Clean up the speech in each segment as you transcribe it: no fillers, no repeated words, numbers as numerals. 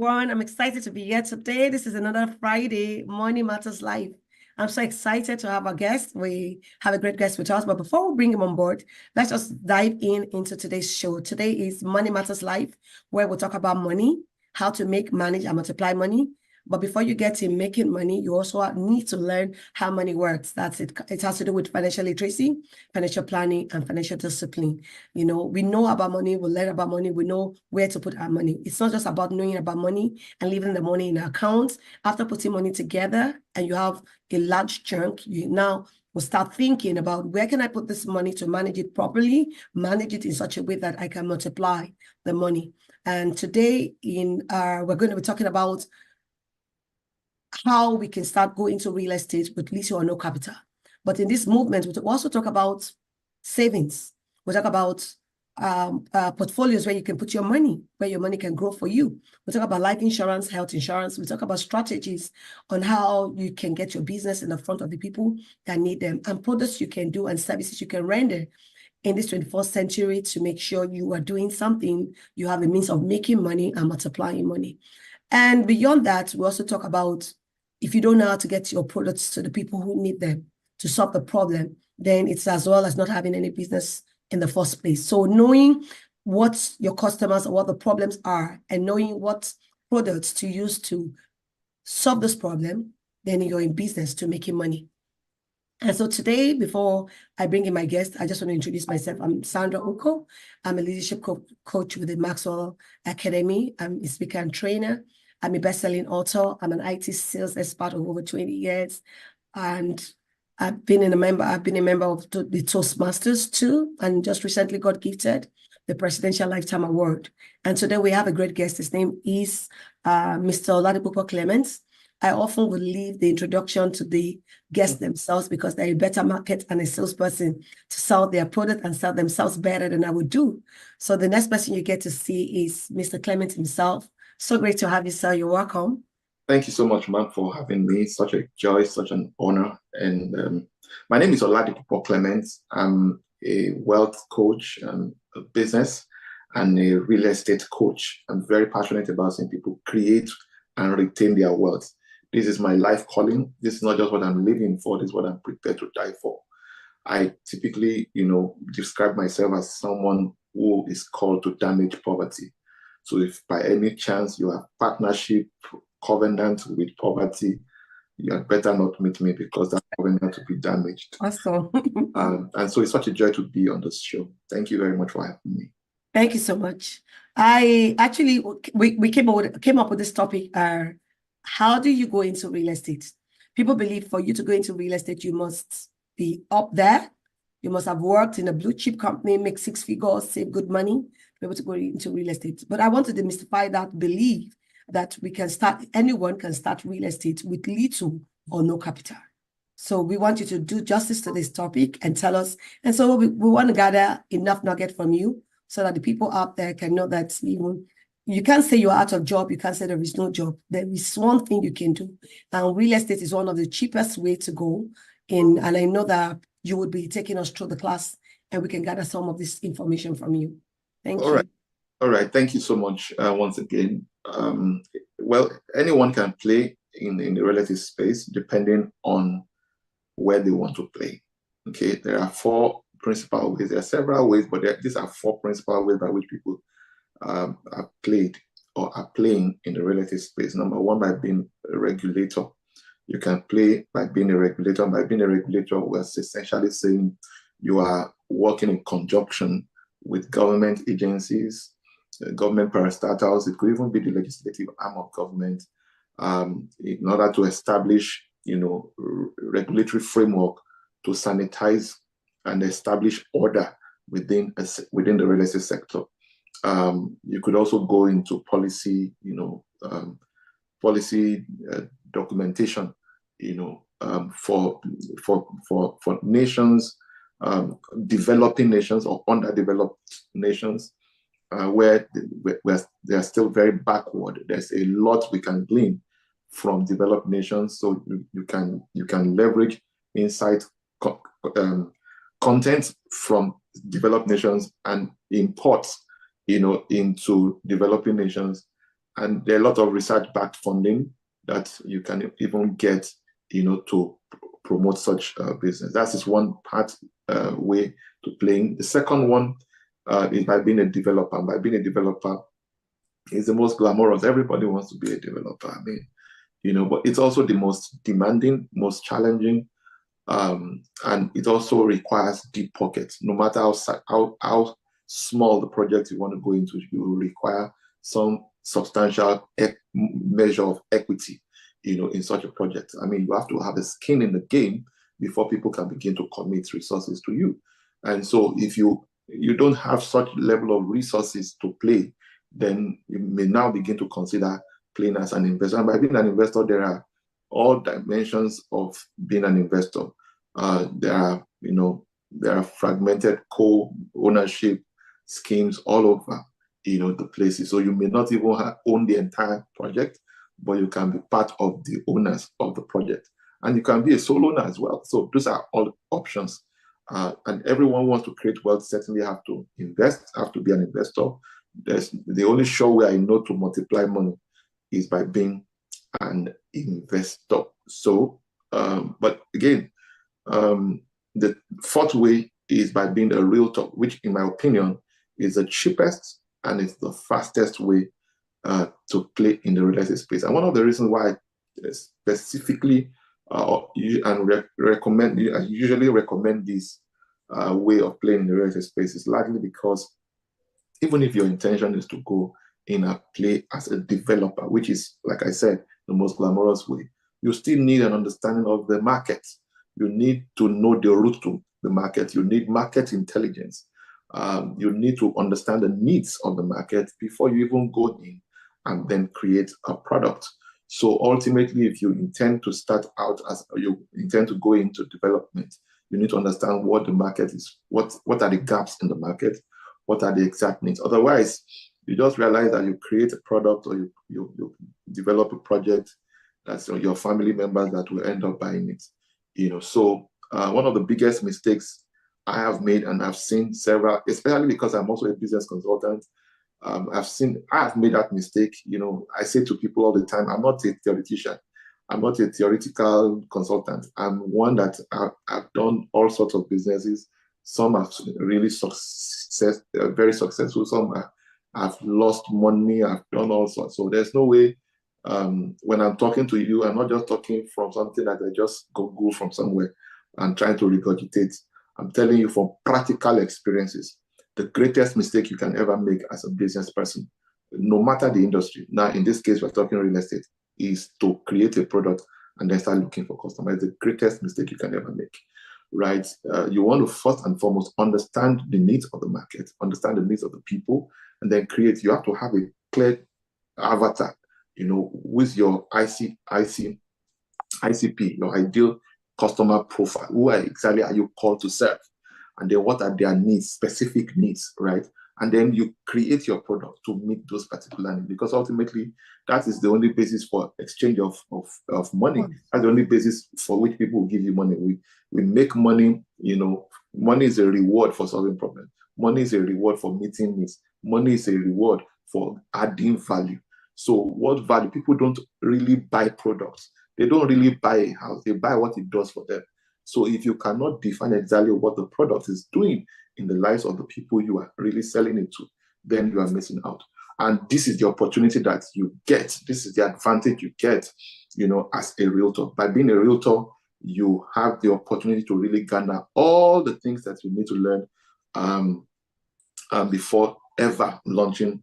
everyone. I'm excited to be here today. This is another Friday Money Matters Live. I'm so excited to have a guest. We have a great guest with us, but before we bring him on board, let's just dive into today's show. Today is Money Matters Live, where we'll talk about money, how to make, manage, and multiply money. But before you get to making money, you also need to learn how money works. That's it. It has to do with financial literacy, financial planning, and financial discipline. You know, we know about money, we learn about money, we know where to put our money. It's not just about knowing about money and leaving the money in accounts. After putting money together and you have a large chunk, you now will start thinking about where can I put this money to manage it properly, manage it in such a way that I can multiply the money. And today we're going to be talking about how we can start going into real estate with little or no capital. But in this movement, we'll also talk about savings. We'll talk about portfolios where you can put your money, where your money can grow for you. We'll talk about life insurance, health insurance. We'll talk about strategies on how you can get your business in the front of the people that need them, and products you can do and services you can render in this 21st century to make sure you are doing something, you have a means of making money and multiplying money. And beyond that, we also talk about if you don't know how to get your products to the people who need them to solve the problem, then it's as well as not having any business in the first place. So knowing what your customers or what the problems are and knowing what products to use to solve this problem, then you're in business to making money. And so today, before I bring in my guest, I just want to introduce myself. I'm Sandra Ukoh. I'm a leadership coach with the Maxwell Academy. I'm a speaker and trainer. I'm a best-selling author. I'm an IT sales expert of over 20 years. And I've been a member of the Toastmasters too, and just recently got gifted the Presidential Lifetime Award. And today we have a great guest. His name is Mr. Oladipupo Clements. I often will leave the introduction to the guests themselves because they're a better market and a salesperson to sell their product and sell themselves better than I would do. So the next person you get to see is Mr. Clements himself. So great to have you, sir. You're welcome. Thank you so much, ma'am, for having me. Such a joy, such an honor. And my name is Oladipupo Clements. I'm a wealth coach, a business, and a real estate coach. I'm very passionate about seeing people create and retain their wealth. This is my life calling. This is not just what I'm living for. This is what I'm prepared to die for. I typically, describe myself as someone who is called to damage poverty. So if by any chance you have partnership, covenant with poverty, you had better not meet me because that covenant will be damaged. Awesome. And so it's such a joy to be on this show. Thank you very much for having me. Thank you so much. We came up with this topic. How do you go into real estate? People believe for you to go into real estate, you must be up there. You must have worked in a blue chip company, make 6 figures, save good money, be able to go into real estate. But I want to demystify that belief that anyone can start real estate with little or no capital. So we want you to do justice to this topic and tell us. And so we want to gather enough nugget from you so that the people out there can know that even you can't say you're out of job. You can't say there is no job. There is one thing you can do. And real estate is one of the cheapest way to go in. And I know that you would be taking us through the class and we can gather some of this information from you. Thank you. All right. Thank you so much once again. Well, anyone can play in the real estate space depending on where they want to play. Okay. There are 4 principal ways. There are several ways, but these are 4 principal ways by which people are played or are playing in the real estate space. Number 1, by being a regulator. You can play by being a regulator. By being a regulator, we're essentially saying you are working in conjunction with government agencies, government parastatals. It could even be the legislative arm of government in order to establish, regulatory framework to sanitize and establish order within the real estate sector. You could also go into policy, policy documentation, for nations, developing nations or underdeveloped nations, where they are still very backward. There's a lot we can glean from developed nations, so you can leverage insight, content from developed nations and import into developing nations And there are a lot of research-backed funding that you can even get, to promote such business. That is one part way to playing. The second one is by being a developer. By being a developer is the most glamorous. Everybody wants to be a developer. I mean, but it's also the most demanding, most challenging, and it also requires deep pockets. No matter how small the project you want to go into, you will require some substantial measure of equity, in such a project. I mean, you have to have a skin in the game before people can begin to commit resources to you. And so if you don't have such level of resources to play, then you may now begin to consider playing as an investor. And by being an investor, there are all dimensions of being an investor. There are fragmented co-ownership schemes all over, the places. So you may not even own the entire project, but you can be part of the owners of the project. And you can be a sole owner as well. So those are all options. And everyone wants to create wealth, certainly have to invest, have to be an investor. The only sure way I know to multiply money is by being an investor. So, but again, the fourth way is by being a realtor, which in my opinion is the cheapest and it's the fastest way to play in the real estate space. And one of the reasons why I specifically I usually recommend this way of playing in the real estate space is largely because even if your intention is to go in a play as a developer, which is, like I said, the most glamorous way, you still need an understanding of the market. You need to know the route to the market. You need market intelligence. You need to understand the needs of the market before you even go in and then create a product. So ultimately, if you intend to start out as you intend to go into development, you need to understand what the market is, what are the gaps in the market, what are the exact needs. Otherwise, you just realize that you create a product or you develop a project that's your family members that will end up buying it. So one of the biggest mistakes I have made, and I've seen several, especially because I'm also a business consultant, I've made that mistake. I say to people all the time, I'm not a theoretician. I'm not a theoretical consultant. I'm one that I've done all sorts of businesses. Some have really very successful. Some I've lost money. I've done all sorts. So there's no way when I'm talking to you, I'm not just talking from something that I just go from somewhere and trying to regurgitate. I'm telling you from practical experiences. The greatest mistake you can ever make as a business person, no matter the industry. Now, in this case, we're talking real estate, is to create a product and then start looking for customers. The greatest mistake you can ever make, right? You want to first and foremost understand the needs of the market, understand the needs of the people, and then create. You have to have a clear avatar, with your ICP, your ideal customer profile. Who exactly are you called to serve? And then what are their needs, specific needs, right? And then you create your product to meet those particular needs, because ultimately that is the only basis for exchange of money. That's the only basis for which people will give you money. We make money, money is a reward for solving problems. Money is a reward for meeting needs. Money is a reward for adding value. So what value? People don't really buy products. They don't really buy a house. They buy what it does for them. So if you cannot define exactly what the product is doing in the lives of the people you are really selling it to, then you are missing out. And this is the opportunity that you get. This is the advantage you get, as a realtor. By being a realtor, you have the opportunity to really garner all the things that you need to learn before ever launching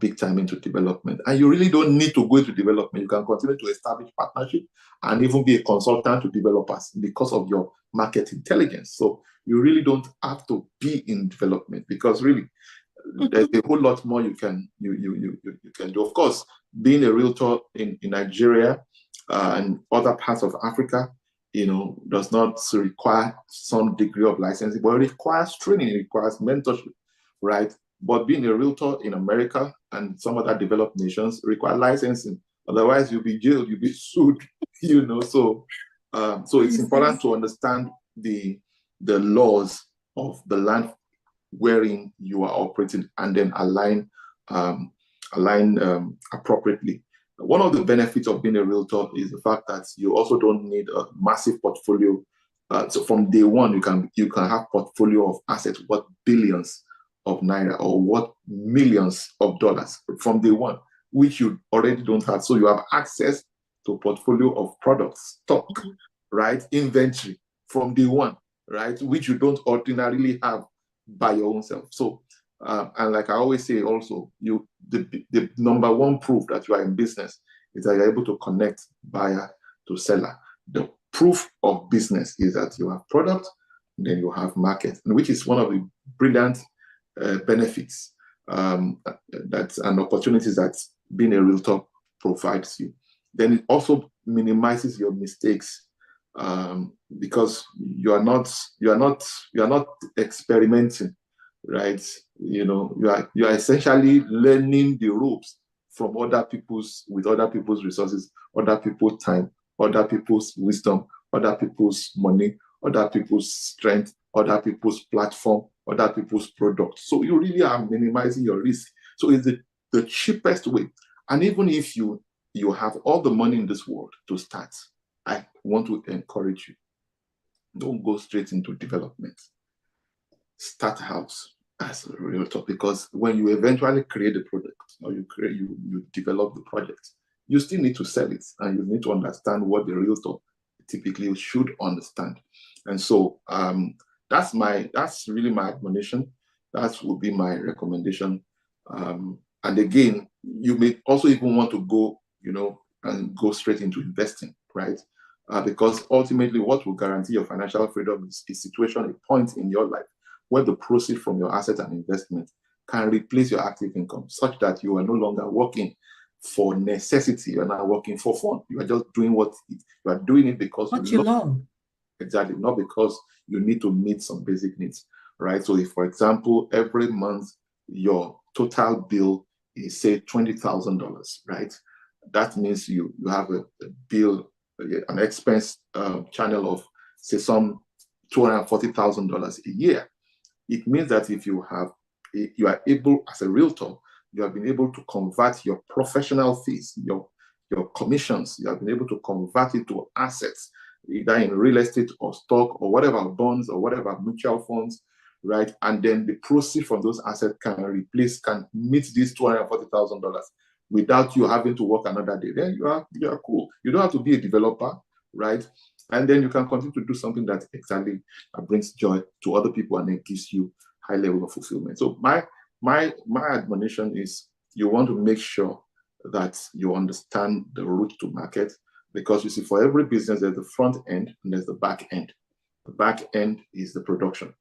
big time into development. And you really don't need to go into development. You can continue to establish partnership and even be a consultant to developers because of your market intelligence. So you really don't have to be in development, because really there's a whole lot more you can do. Of course, being a realtor in Nigeria and other parts of Africa, does not require some degree of licensing, but it requires training, it requires mentorship, right? But being a realtor in America and some other developed nations require licensing. Otherwise, you'll be jailed, you'll be sued, So it's important to understand the laws of the land wherein you are operating, and then align appropriately. One of the benefits of being a realtor is the fact that you also don't need a massive portfolio. So from day one, you can have portfolio of assets worth billions of naira or worth millions of dollars from day one, which you already don't have. So you have access to a portfolio of products, stock, right, inventory from day one, right, which you don't ordinarily have by your own self. So, and like I always say also, the number one proof that you are in business is that you're able to connect buyer to seller. The proof of business is that you have product, then you have market, which is one of the brilliant benefits that and opportunities that being a realtor provides you. Then it also minimizes your mistakes because you are not experimenting, right? You know, you are essentially learning the ropes from other people's resources, other people's time, other people's wisdom, other people's money, other people's strength, other people's platform, other people's products. So you really are minimizing your risk. So it's the cheapest way. And even if you have all the money in this world to start, I want to encourage you, don't go straight into development. Start a house as a realtor, because when you eventually create the product or you develop the project, you still need to sell it and you need to understand what the realtor typically should understand. And so that's really my admonition. That would be my recommendation. And again, you may also even want to go, and go straight into investing, right? Because ultimately what will guarantee your financial freedom is a situation, a point in your life where the proceeds from your assets and investment can replace your active income, such that you are no longer working for necessity. You're not working for fun. You are just doing you are doing it because you love. Exactly, not because you need to meet some basic needs, right? So if, for example, every month your total bill is, say, $20,000, right? That means you have a bill, an expense channel of, say, some $240,000 a year. It means that if you are able, as a realtor, you have been able to convert your professional fees, your commissions, you have been able to convert it to assets, either in real estate or stock or whatever, bonds or whatever, mutual funds, right? And then the proceeds from those assets can meet these $240,000 without you having to work another day. Then you are cool. You don't have to be a developer, right? And then you can continue to do something that exactly brings joy to other people and then gives you high level of fulfillment. So my admonition is, you want to make sure that you understand the route to market, because you see, for every business, there's the front end and there's the back end. The back end is the production,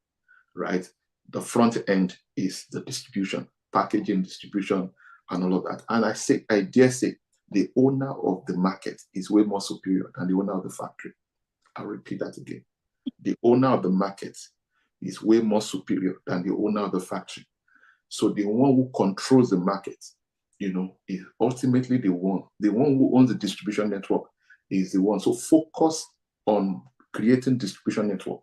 right? The front end is the distribution, packaging, distribution, and all of that. And I dare say, the owner of the market is way more superior than the owner of the factory. I'll repeat that again. The owner of the market is way more superior than the owner of the factory. So the one who controls the market, is ultimately the one who owns the distribution network is the one. So focus on creating distribution network.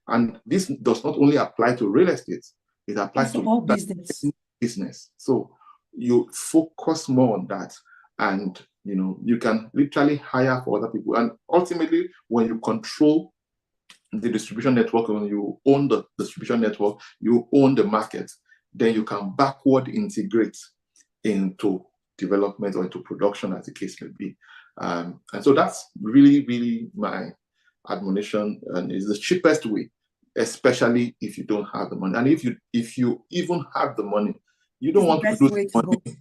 And this does not only apply to real estate, it applies to all business. So you focus more on that, and you can literally hire for other people. And ultimately, when you control the distribution network, when you own the distribution network, you own the market, then you can backward integrate into development or into production, as the case may be. And so that's really, really my admonition, and is the cheapest way, especially if you don't have the money. And if you even have the money, you don't want to lose the money.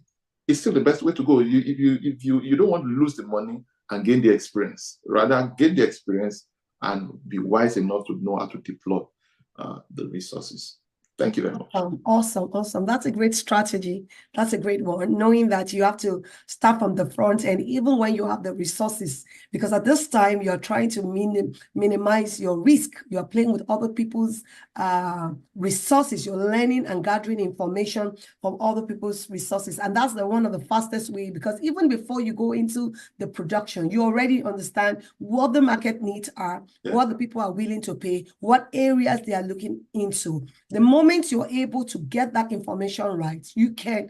It's still the best way to go. If you don't want to lose the money and gain the experience, rather gain the experience and be wise enough to know how to deploy the resources. Thank you very much. Awesome. That's a great strategy. That's a great one, knowing that you have to start from the front end, even when you have the resources, because at this time you're trying to minimize your risk. You're playing with other people's resources. You're learning and gathering information from other people's resources. And that's one of the fastest way, because even before you go into the production, you already understand what the market needs are, what the people are willing to pay, what areas they are looking into. The moment you're able to get that information right, you can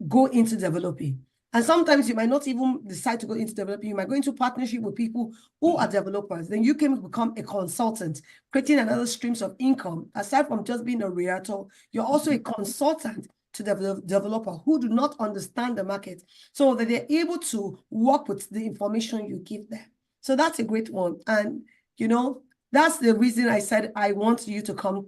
go into developing. And sometimes you might not even decide to go into developing. You might go into partnership with people who are developers. Then you can become a consultant, creating another streams of income. Aside from just being a realtor, you're also a consultant to the developer who do not understand the market, so that they're able to work with the information you give them. So that's a great one. And, you know, that's the reason I said I want you to come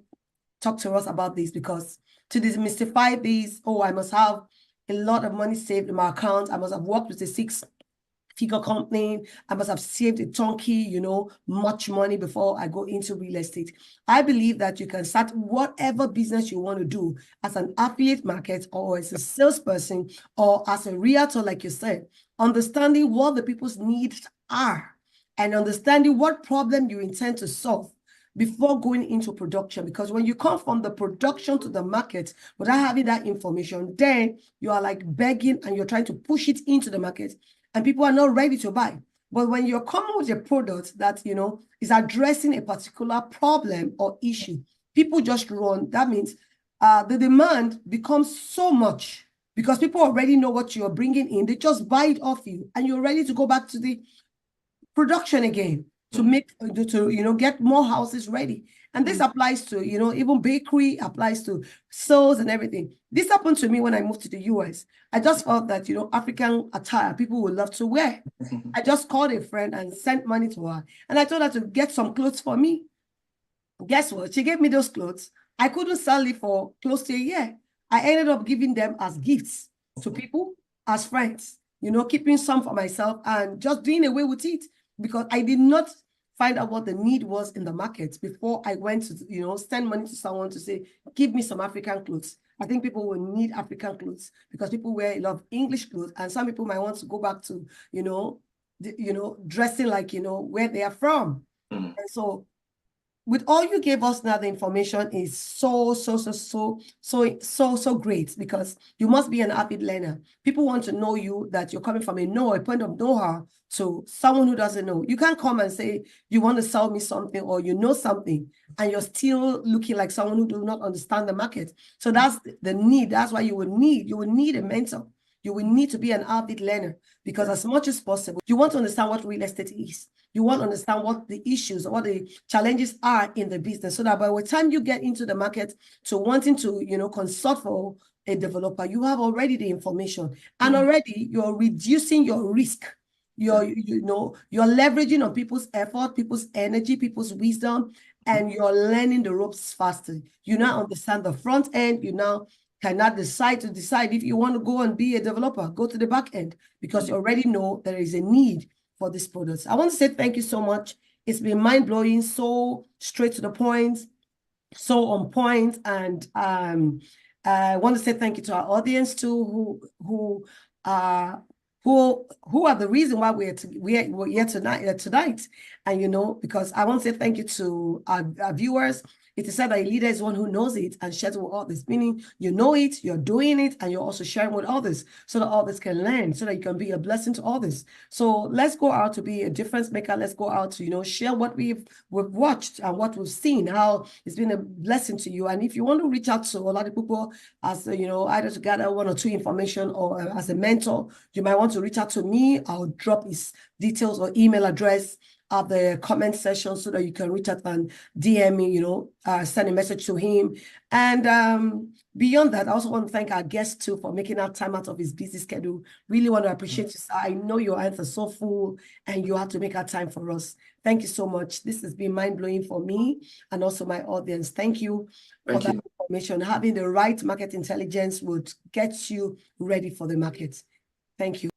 talk to us about this, because to demystify these, oh, I must have a lot of money saved in my account. I must have worked with a 6-figure company. I must have saved a chunky, you know, much money before I go into real estate. I believe that you can start whatever business you want to do as an affiliate market, or as a salesperson, or as a realtor, like you said, understanding what the people's needs are and understanding what problem you intend to solve before going into production. Because when you come from the production to the market without having that information, then you are like begging and you're trying to push it into the market and people are not ready to buy. But when you're coming with a product that, you know, is addressing a particular problem or issue, people just run. That means the demand becomes so much because people already know what you're bringing in. They just buy it off you and you're ready to go back to the production again, to make, to, you know, get more houses ready. And this applies to, you know, even bakery, applies to sales and everything. This happened to me when I moved to the US. I just felt that, you know, African attire, people would love to wear. I just called a friend and sent money to her. And I told her to get some clothes for me. Guess what? She gave me those clothes. I couldn't sell it for close to a year. I ended up giving them as gifts to people, as friends, you know, keeping some for myself and just doing away with it, because I did not find out what the need was in the market before I went to, you know, send money to someone to say, give me some African clothes. I think people will need African clothes because people wear a lot of English clothes, and some people might want to go back to, you know, dressing like, you know, where they are from. And so with all you gave us now, the information is so great, because you must be an avid learner. People want to know you, that you're coming from a point of know-how to someone who doesn't know. You can't come and say you want to sell me something or you know something and you're still looking like someone who do not understand the market. So that's the need. That's why you would need a mentor. You will need to be an avid learner, because as much as possible, you want to understand what real estate is. You want to understand what the issues, what the challenges are in the business, so that by the time you get into the market to wanting to, you know, consult for a developer, you have already the information, and already you're reducing your risk. You're leveraging on people's effort, people's energy, people's wisdom, and you're learning the ropes faster. You now understand the front end. You now cannot decide if you want to go and be a developer, go to the back end, because you already know there is a need for these products. I want to say thank you so much. It's been mind-blowing, so straight to the point, so on point. And I want to say thank you to our audience too, who are the reason why we're here tonight. And, you know, because I want to say thank you to our viewers. It is said that a leader is one who knows it and shares it with others, meaning you know it, you're doing it, and you're also sharing with others so that others can learn, so that you can be a blessing to others. So let's go out to be a difference maker. Let's go out to, you know, share what we've watched and what we've seen, how it's been a blessing to you. And if you want to reach out to Oladipupo as, you know, either to gather one or two information or as a mentor, you might want to reach out to me. I'll drop his details or email address at the comment section so that you can reach out and DM me, you know, send a message to him. And beyond that, I also want to thank our guest too for making our time out of his busy schedule. Really want to appreciate you, sir. I know your hands are so full and you have to make our time for us. Thank you so much. This has been mind-blowing for me and also my audience. Thank you for that information. Having the right market intelligence would get you ready for the market. Thank you.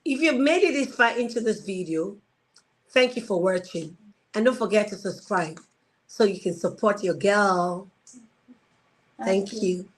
If you've made it this far into this video, thank you for watching. And don't forget to subscribe so you can support your girl. Thank you.